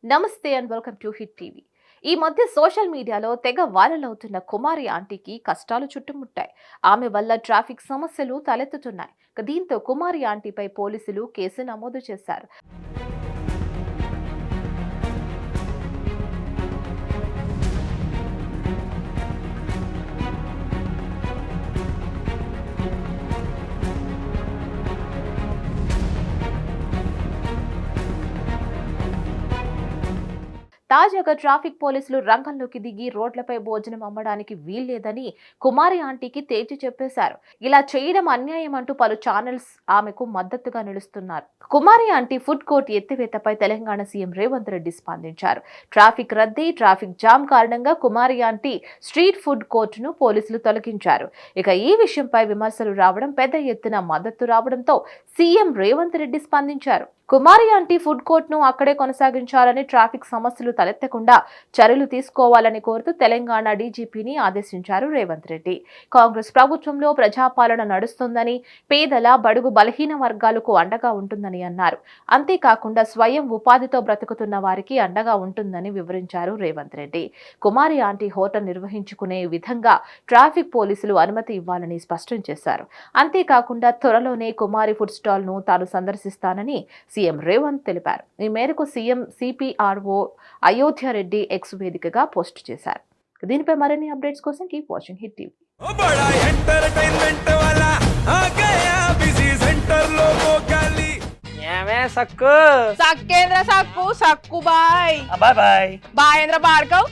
నమస్తే and welcome to hit TV. ఈ మధ్య సోషల్ మీడియాలో తెగ వైరల్ అవుతున్న కుమారి ఆంటీకి కష్టాలు చుట్టుముట్టాయి. ఆమె వల్ల ట్రాఫిక్ సమస్యలు తలెత్తుతున్నాయి. దీంతో కుమారి ఆంటీపై పోలీసులు కేసు నమోదు చేశారు. తాజాగా ట్రాఫిక్ పోలీసులు రంగంలోకి దిగి రోడ్లపై భోజనం అమ్మడానికి వీల్లేదని కుమారి ఆంటీకి తేల్చి చెప్పేశారు. ఇలా చేయడం అన్యాయం అంటూ పలు ఛానల్స్ ఆమెకు మద్దతుగా నిలుస్తున్నారు. కుమారి ఆంటీ ఫుడ్ కోర్ట్ ఎత్తివేతపై తెలంగాణ సీఎం రేవంత్ రెడ్డి స్పందించారు. ట్రాఫిక్ రద్దీ, ట్రాఫిక్ జామ్ కారణంగా కుమారి ఆంటీ స్ట్రీట్ ఫుడ్ కోర్టును పోలీసులు తొలగించారు. ఇక ఈ విషయంపై విమర్శలు రావడం, పెద్ద ఎత్తున మద్దతు రావడంతో సీఎం రేవంత్ రెడ్డి స్పందించారు. కుమారి ఆంటీ ఫుడ్ కోర్ట్ ను అక్కడే కొనసాగించాలని, ట్రాఫిక్ సమస్యలు తలెత్తకుండా చర్యలు తీసుకోవాలని కోరుతూ తెలంగాణ డీజీపీని ఆదేశించారు రేవంత్ రెడ్డి. కాంగ్రెస్ ప్రభుత్వంలో ప్రజాపాలన నడుస్తుందని, పేదల, బడుగు బలహీన వర్గాలకు అండగా ఉంటుందని అన్నారు. అంతేకాకుండా స్వయం ఉపాధితో బ్రతుకుతున్న వారికి అండగా ఉంటుందని వివరించారు రేవంత్ రెడ్డి. కుమారి ఆంటీ హోటల్ నిర్వహించుకునే విధంగా ట్రాఫిక్ పోలీసులు అనుమతి ఇవ్వాలని స్పష్టం చేశారు. అంతేకాకుండా త్వరలోనే కుమారి ఫుడ్ స్టాల్ ను తాను సందర్శిస్తానని సీఎం రేవంత్ తెలిపారు. ఈ మేరకు CM CPRO Ayodhya Reddy X వేదికగా పోస్ట్ చేశారు. దీనిపై మరిన్ని అప్డేట్స్ కోసం కీప్ వాచింగ్ హిట్ టీవీ. సక్కు సక్కేంద్ర సక్కు సక్కు బాయ్ బాయ్ బాయ్ బాయేంద్ర భార్గవ్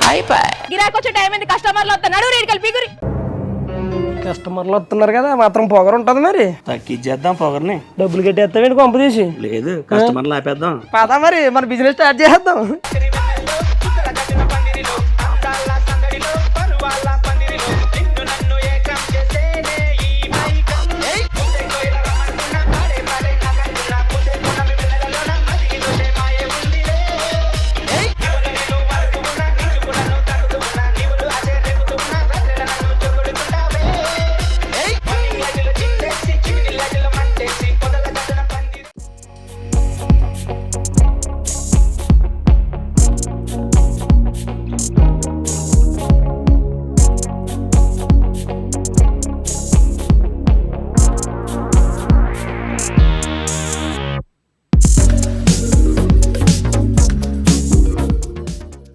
బాయ్ బాయ్. గిరాకి వచ్చే టైం ఏంది? కస్టమర్లు వస్తున్నాడు, రేడికల్ పీగురి. కస్టమర్లు వస్తున్నారు కదా, మాత్రం పొగరు ఉంటది. మరి తగ్గించేద్దాం పొగర్ని. డబ్బులు కట్టేస్తామేంటి కొంప తీసి? లేదు, కస్టమర్లు ఆపేద్దాం. పదా మరి మన బిజినెస్ స్టార్ట్ చేద్దాం.